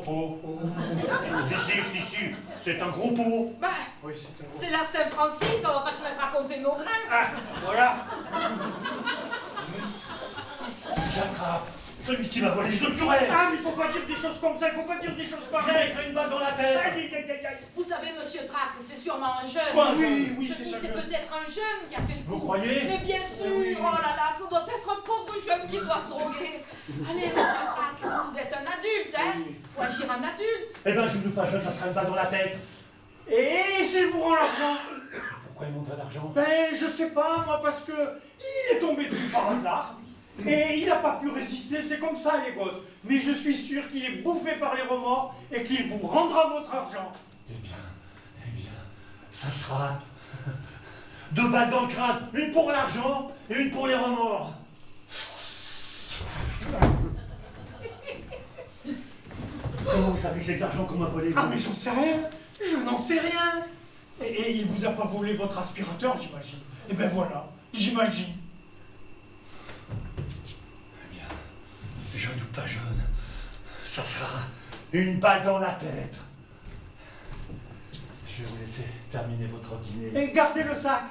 gros pot. Si, c'est un gros pot. Bah, Oui, c'est un gros c'est la Saint-Francis, on va pas se mettre à compter nos grains. Ah, voilà. Si j'attrape celui qui m'a volé, je le tuerai. Ah, mais il faut pas dire des choses comme ça, il faut pas dire des choses Je pareilles. mettrai une balle dans la tête. Vous savez, monsieur Trac, c'est sûrement un jeune. Quoi, un Oui, oui, Je dis, un c'est jeune. peut-être un jeune qui a fait le coup. Vous croyez? Mais bien sûr, Oui. oh là là, ça doit être un pauvre jeune qui doit se droguer. Allez, monsieur Trac, vous êtes un adulte, hein? Faut agir en adulte. Eh ben, je ne pas jeune, ça sera une balle dans la tête. Et s'il vous rend l'argent? Pourquoi il m'en donne l'argent? Ben, je sais pas, moi, parce que il est tombé dessus par hasard. Et il n'a pas pu résister, c'est comme ça, les gosses. Mais je suis sûr qu'il est bouffé par les remords et qu'il vous rendra votre argent. Eh bien, ça sera 2 balles dans le crâne, une pour l'argent et une pour les remords. Comment vous savez que c'est de l'argent qu'on m'a volé? Ah, mais j'en sais rien. Je n'en sais rien. Et il vous a pas volé votre aspirateur, j'imagine. Eh ben voilà, j'imagine. Eh bien, jeune ou pas jeune, ça sera une balle dans la tête. Je vais vous laisser terminer votre dîner. Et gardez le sac.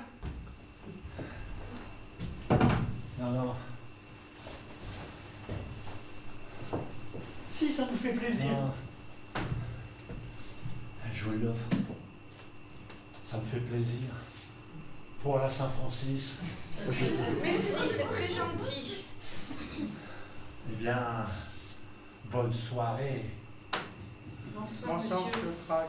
Non. Si, ça nous fait plaisir. Non. Je vous l'offre. Ça me fait plaisir. Pour la Saint-Francis. Merci, c'est très gentil. Eh bien, bonne soirée. Bonsoir, Bonsoir, monsieur. monsieur Trac.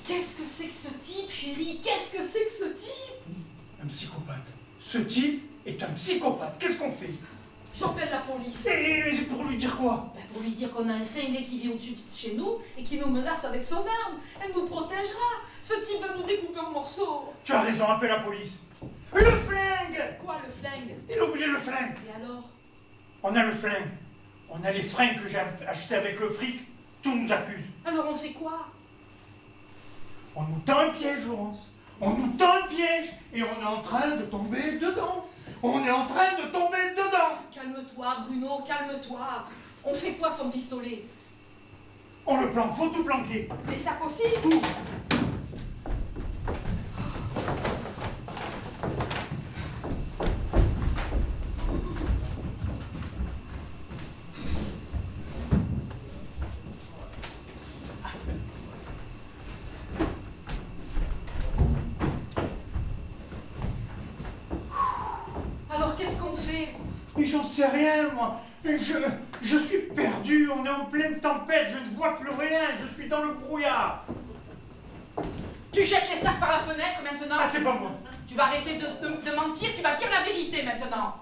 Qu'est-ce que c'est que ce type, chérie? Qu'est-ce que c'est que ce type? Un psychopathe. Ce type est un psychopathe. Qu'est-ce qu'on fait? J'appelle la police. C'est pour lui dire quoi? Ben, pour lui dire qu'on a un cinglé qui vit au-dessus de chez nous et qui nous menace avec son arme. Elle nous protégera. Ce type va nous découper en morceaux. Tu as raison, appelle la police. Le flingue! Quoi, le flingue? Il a oublié le flingue. Et alors? On a le flingue. On a les fringues que j'ai achetées avec le fric. Tout nous accuse. Alors on fait quoi? On nous tend un piège, Laurence. On nous tend un piège et on est en train de tomber dedans. On est en train de tomber dedans. Calme-toi, Bruno, calme-toi. On fait quoi de son pistolet? On le planque, faut tout planquer. Les sacs aussi? Tout. Alors qu'est-ce qu'on fait? Mais j'en sais rien, moi. Je suis perdu, on est en pleine tempête, je ne vois plus rien, je suis dans le brouillard. Tu jettes les sacs par la fenêtre maintenant? Ah, c'est pas moi. Tu vas arrêter de mentir, tu vas dire la vérité maintenant.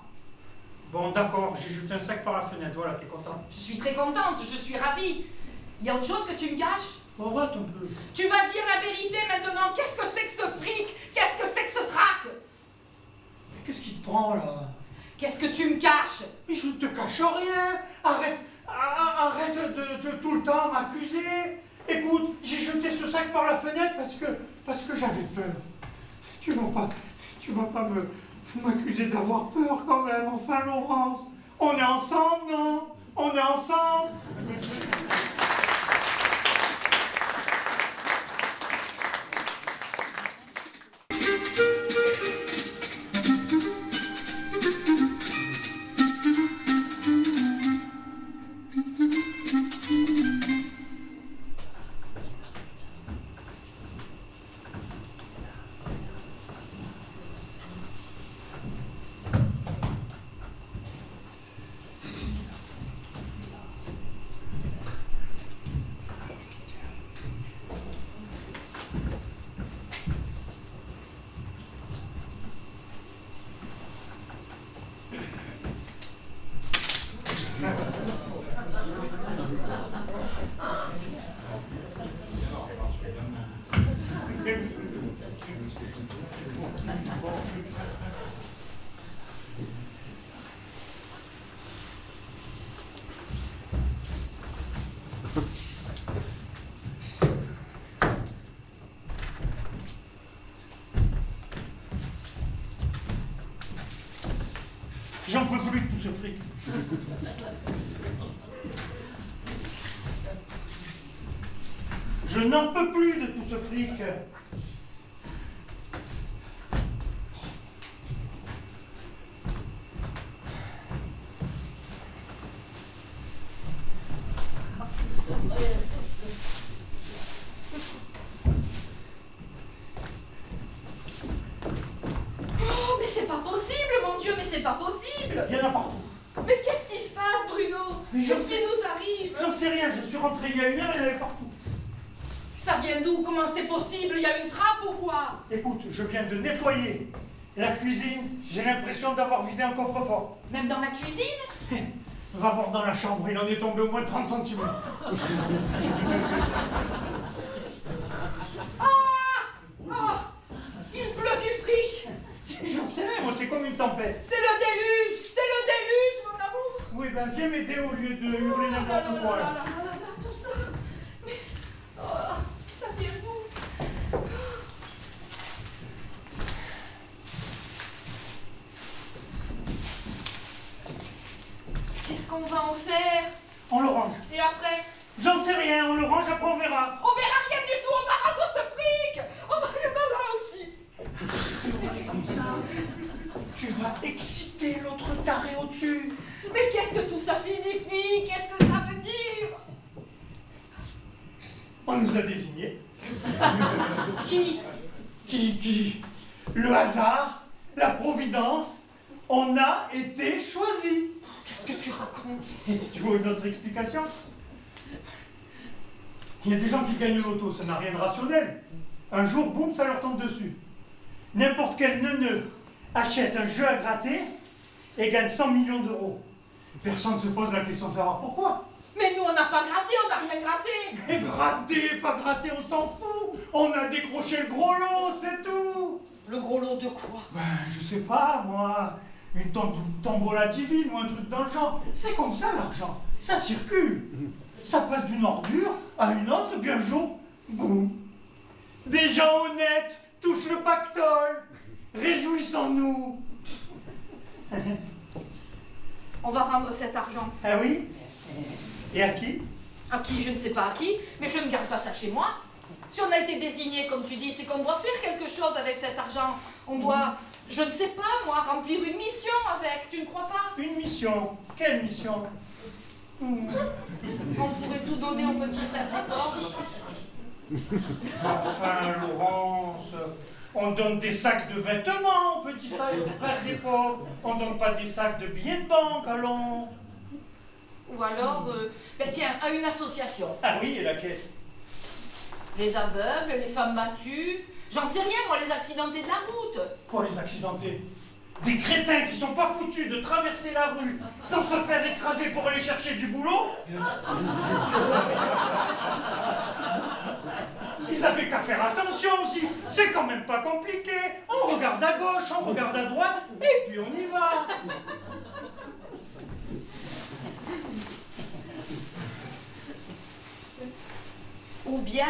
Bon, d'accord, j'ai jeté un sac par la fenêtre, voilà, t'es content? Je suis très contente, je suis ravie. Il y a autre chose que tu me caches? Bon, arrête un peu. Tu vas dire la vérité maintenant. Qu'est-ce que c'est que ce fric? Qu'est-ce que c'est que ce trac? Mais qu'est-ce qui te prend, là? Qu'est-ce que tu me caches? Mais je ne te cache rien. Arrête de tout le temps m'accuser. Écoute, j'ai jeté ce sac par la fenêtre parce que j'avais peur. Tu vas pas m'accuser d'avoir peur quand même, enfin Laurence. On est ensemble, non? On est ensemble. J'en peux plus de tout ce fric. Je n'en peux plus de tout ce fric. Oh, mais c'est pas possible, mon Dieu, mais c'est pas possible. Il y en a partout. Mais qu'est-ce qui se passe, Bruno? Mais je Qu'est-ce qui sais- nous arrive? J'en sais rien, je suis rentré il y a 1 heure et il y en avait partout. Ça vient d'où? Comment c'est possible? Il y a une trappe ou quoi? Écoute, je viens de nettoyer la cuisine, j'ai l'impression d'avoir vidé un coffre-fort. Même dans la cuisine? Va voir dans la chambre, il en est tombé au moins 30 cm. Ah! Il pleut du fric! J'en sais rien, moi c'est comme une tempête. C'est le déluge! C'est le déluge, mon amour! Oui, ben viens m'aider au lieu de hurler n'importe quoi. Là. Tout ça! Mais... Oh, ça vient d'où? Qu'est-ce qu'on va en faire? On le range. Et après? J'en sais rien, on le range, après on verra. On verra rien du tout! On va rendre ce fric! On va aller là aussi! Comme ça, tu vas exciter l'autre taré au-dessus. Mais qu'est-ce que tout ça signifie? Qu'est-ce que ça veut dire? On nous a désignés. Qui? Qui? Le hasard, la providence, on a été choisis. Qu'est-ce que tu racontes? Tu veux une autre explication? Il y a des gens qui gagnent le loto, ça n'a rien de rationnel. Un jour, boum, ça leur tombe dessus. N'importe quel neuneu achète un jeu à gratter et gagne 100 millions d'euros. Personne ne se pose la question de savoir pourquoi. Mais nous, on n'a pas gratté, on n'a rien gratté! Et gratter, pas gratter, on s'en fout. On a décroché le gros lot, c'est tout. Le gros lot de quoi? Ben, je sais pas, moi, une tombola divine ou un truc dans le genre. C'est comme ça, l'argent. Ça circule. Ça passe d'une ordure à une autre, et puis un jour, boum. Des gens honnêtes touchent le pactole. Réjouissons-nous. On va rendre cet argent. Ah oui? Et à qui? À qui? Je ne sais pas à qui, mais je ne garde pas ça chez moi. Si on a été désigné, comme tu dis, c'est qu'on doit faire quelque chose avec cet argent. On doit, je ne sais pas, moi, remplir une mission avec. Tu ne crois pas? Une mission. Quelle mission? On pourrait tout donner au petit frère des pauvres. Enfin, Laurence, on donne des sacs de vêtements aux petits frères des pauvres. On donne pas des sacs de billets de banque, allons. Ou alors, ben tiens, à une association. Ah oui, et laquelle? Les aveugles, les femmes battues. J'en sais rien, moi, les accidentés de la route. Quoi, les accidentés? Des crétins qui sont pas foutus de traverser la rue sans se faire écraser pour aller chercher du boulot? Ils avaient qu'à faire attention aussi. C'est quand même pas compliqué. On regarde à gauche, on regarde à droite, et puis on y va. Ou bien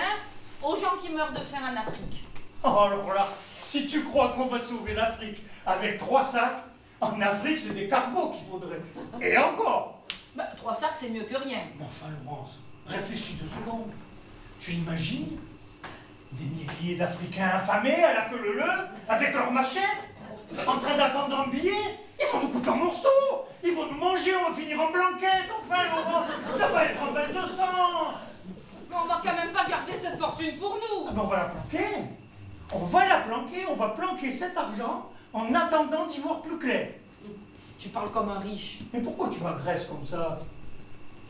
aux gens qui meurent de faim en Afrique. Oh, alors là, si tu crois qu'on va sauver l'Afrique avec 3 sacs, en Afrique, c'est des cargos qu'il faudrait. Et encore. Ben, 3 sacs, c'est mieux que rien. Mais enfin, Laurence, réfléchis 2 secondes. Tu imagines des milliers d'Africains affamés à la queue leu-leu, avec leurs machettes, en train d'attendre un billet? Ils vont nous couper en morceaux. Ils vont nous manger, on va finir en blanquette. Enfin, Laurence, ça va être un bain de sang. Mais on va quand même pas garder cette fortune pour nous. Ah ben, on va la planquer. On va la planquer, on va planquer cet argent en attendant d'y voir plus clair. Tu parles comme un riche. Mais pourquoi tu m'agresses comme ça?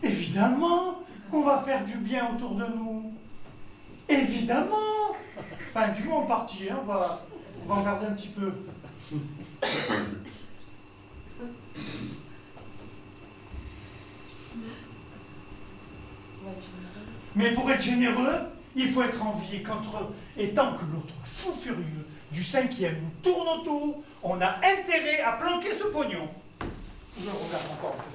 Évidemment qu'on va faire du bien autour de nous. Évidemment. Enfin, du moins en partie, hein, on va en garder un petit peu. Mais pour être généreux, il faut être envié contre eux. Et tant que l'autre fou furieux du 5e nous tourne autour, on a intérêt à planquer ce pognon. Je regarde encore un peu.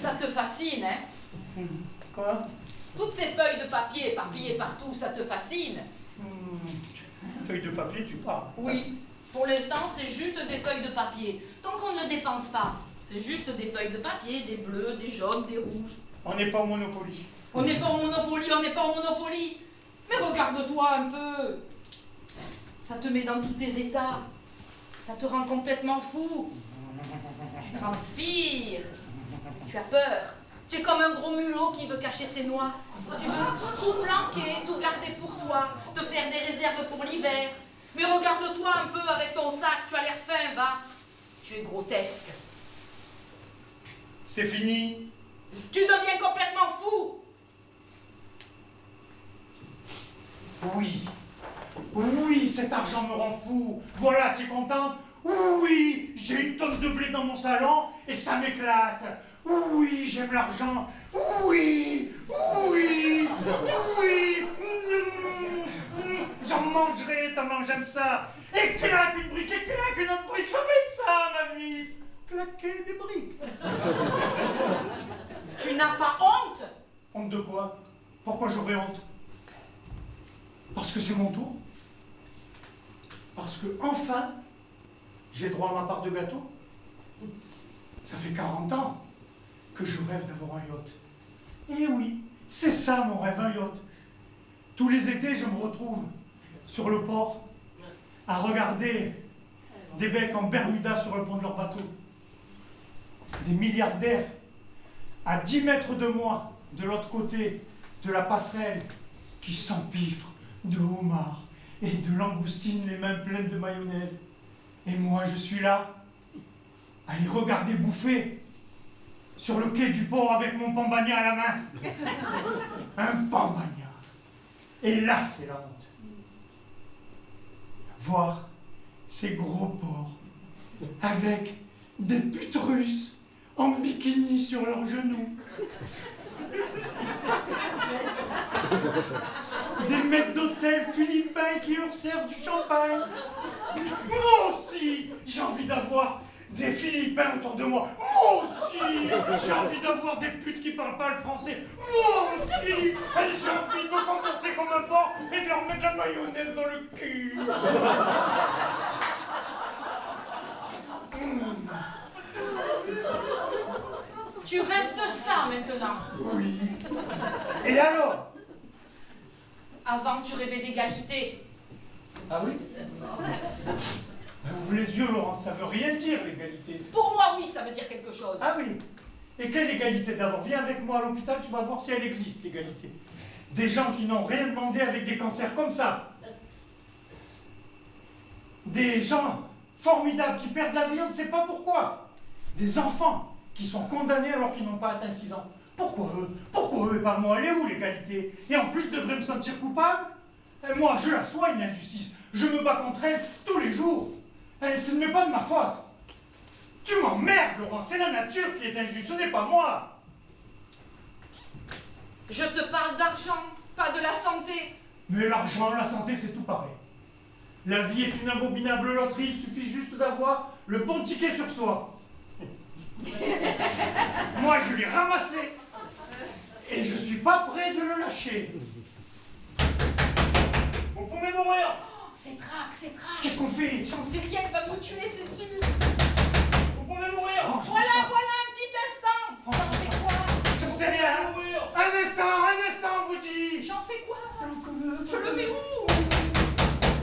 Ça te fascine, hein? Quoi? Toutes ces feuilles de papier éparpillées partout, ça te fascine? Feuille de papier, tu parles? Oui. Pour l'instant, c'est juste des feuilles de papier. Tant qu'on ne dépense pas, c'est juste des feuilles de papier, des bleus, des jaunes, des rouges. On n'est pas au Monopoly. On n'est pas au Monopoly, on n'est pas au Monopoly. Mais regarde-toi un peu. Ça te met dans tous tes états. Ça te rend complètement fou. Tu transpires. Tu as peur. Tu es comme un gros mulot qui veut cacher ses noix. Tu veux tout planquer, tout garder pour toi, te faire des réserves pour l'hiver. Mais regarde-toi un peu avec ton sac, tu as l'air fin, va. Tu es grotesque. C'est fini. Tu deviens complètement fou. Oui. Oui, cet argent me rend fou. Voilà, tu es contente? Oui, j'ai une tonne de blé dans mon salon et ça m'éclate. Oui, j'aime l'argent. Oui, oui, oui. J'en mangerai tellement j'aime ça. Et claque une brique, et claque une autre brique, ça va être ça, ma vie. Claquer des briques. Tu n'as pas honte? Honte de quoi? Pourquoi j'aurais honte? Parce que c'est mon tour. Parce que, enfin, j'ai droit à ma part de gâteau. Ça fait 40 ans que je rêve d'avoir un yacht. Et oui, c'est ça mon rêve, un yacht. Tous les étés, je me retrouve sur le port à regarder des mecs en Bermuda sur le pont de leur bateau. Des milliardaires à 10 mètres de moi, de l'autre côté de la passerelle, qui s'empiffrent de homards et de langoustines, les mains pleines de mayonnaise. Et moi, je suis là, à les regarder bouffer sur le quai du port avec mon pambagna à la main. Un pambagna. Et là, c'est la honte. Voir ces gros porcs avec des putes russes en bikini sur leurs genoux. Des maîtres d'hôtel philippins qui leur servent du champagne. Moi aussi, j'ai envie d'avoir des Philippins autour de moi. Moi aussi, j'ai envie d'avoir des putes qui parlent pas le français. Moi aussi, j'ai envie de me comporter comme un porc et de leur mettre la mayonnaise dans le cul. Tu rêves de ça maintenant. Oui. Et alors? Avant, tu rêvais d'égalité. Ah oui? Ouvre les yeux, Laurence, ça veut rien dire, l'égalité. Pour moi, oui, ça veut dire quelque chose. Ah oui. Et quelle égalité d'abord? Viens avec moi à l'hôpital, tu vas voir si elle existe, l'égalité. Des gens qui n'ont rien demandé avec des cancers comme ça. Des gens formidables qui perdent la vie, on ne sait pas pourquoi. Des enfants qui sont condamnés alors qu'ils n'ont pas atteint 6 ans. Pourquoi eux? Pourquoi eux et pas moi? Elle est où l'égalité? Et en plus, je devrais me sentir coupable? Et moi, je la soigne, l'injustice. Je me bats contre elle tous les jours. Ce n'est pas de ma faute. Tu m'emmerdes, Laurent. C'est la nature qui est injuste, ce n'est pas moi. Je te parle d'argent, pas de la santé. Mais l'argent, la santé, c'est tout pareil. La vie est une abominable loterie, il suffit juste d'avoir le bon ticket sur soi. Moi, je l'ai ramassé. Et je suis pas prêt de le lâcher. Vous pouvez mourir. C'est trac, c'est trac. Qu'est-ce qu'on fait? J'en sais rien, il va nous tuer, c'est sûr. Vous pouvez mourir. Voilà, voilà un petit instant. J'en fais quoi? J'en sais rien. Un instant, vous dit. J'en fais quoi? Je le mets où?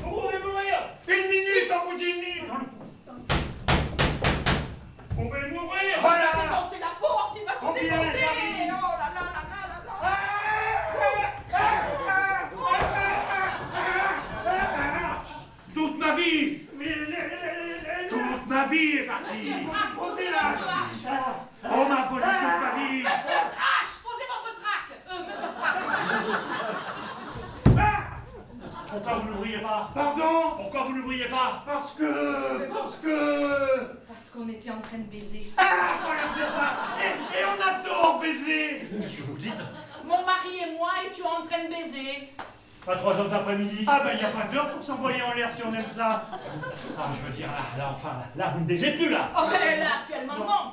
Vous pouvez mourir. 1 minute, on vous dit 1 minute. Dans le cou. Vous pouvez mourir. Tu Voilà. vas défoncer la porte, il va On tout vient, défoncer. j'arrive. Oh là là là là là là. Toute ma vie. Toute ma vie est partie. Monsieur Trac, posez là. votre trac. On m'a volé toute ma vie. Monsieur Trash, posez votre trac. Monsieur Trac. Pourquoi vous n'ouvriez pas? Pardon? Pourquoi vous n'ouvriez pas? Parce que... Parce qu'on était en train de baiser. Ah, voilà, c'est ça. Et on adore baiser. Qu'est-ce que vous dites? Mon mari et moi étions en train de baiser. À 3 heures d'après-midi. Ah ben, il n'y a pas d'heure pour s'envoyer en l'air si on aime ça. Ah, je veux dire, là, enfin, là, vous ne baisez plus, là. Oh ben là, actuellement non.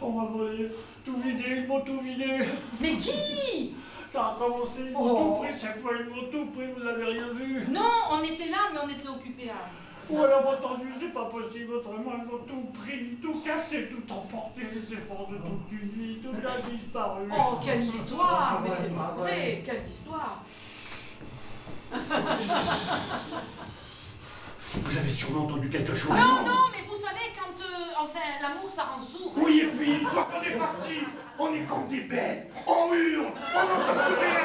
On m'a volé, tout vidé, ils m'ont tout vidé. Mais qui? Ça a commencé, ils m'ont tout pris, chaque fois ils m'ont tout pris, vous n'avez rien vu. Non, on était là, mais on était occupés à... Ou alors entendu, c'est pas possible, autrement ils m'ont tout pris, tout cassé, tout emporté, les efforts de toute une vie, tout a disparu. Oh, quelle histoire! Oh, Mais c'est c'est vrai, pas vrai, quelle histoire! Vous avez sûrement entendu quelque chose. Non, non, mais vous savez, quand enfin, l'amour ça rend sourd. Oui, et puis, une fois qu'on est parti, on est comme des bêtes, on hurle, on n'entend plus rien.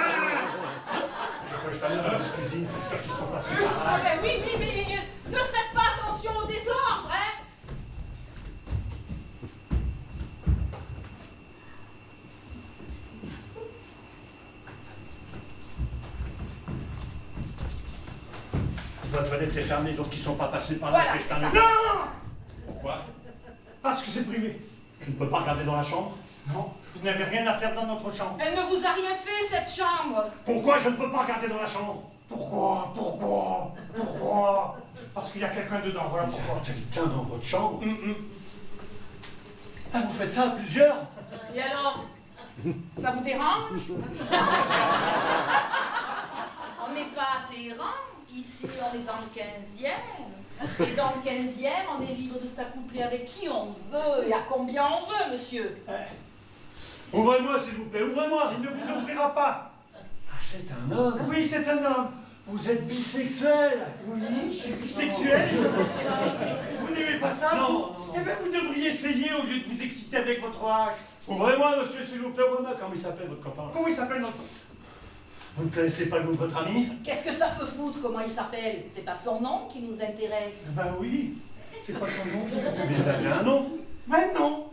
Je t'en ai dans la cuisine, c'est sûr qu'ils sont passés par Ah là. ben oui, mais ne faites pas attention au désordre, hein! Votre fenêtre est fermée, donc ils sont pas passés par Voilà, là. c'est Je t'en ai- ça. Non! Pourquoi? Parce que c'est privé. Je ne peux pas regarder dans la chambre. Non, vous n'avez rien à faire dans notre chambre. Elle ne vous a rien fait, cette chambre! Pourquoi je ne peux pas regarder dans la chambre? Pourquoi? Parce qu'il y a quelqu'un dedans, voilà pourquoi. Quelqu'un dans votre chambre? Ah, vous faites ça à plusieurs? Et alors? Ça vous dérange? On n'est pas à Téhéran, ici on est dans le 15e. Et dans le 15e, on est libre de s'accoupler avec qui on veut et à combien on veut, monsieur. Ouvrez-moi, s'il vous plaît, ouvrez-moi! Il ne vous ouvrira pas. Ah, c'est un homme! Oui, c'est un homme. Vous êtes bisexuel! Oui, je suis bisexuel. Vous n'aimez pas ça? Non, vous non, non. Eh bien, vous devriez essayer au lieu de vous exciter avec votre âge. Ouvrez-moi, monsieur, s'il vous plaît, ouvrez-moi. Comment il s'appelle, votre copain? Comment il s'appelle notre... Vous ne connaissez pas le nom de votre ami? Qu'est-ce que ça peut foutre, comment il s'appelle? C'est pas son nom qui nous intéresse. Ben oui, c'est pas son nom. Mais il a bien un nom. Ben non,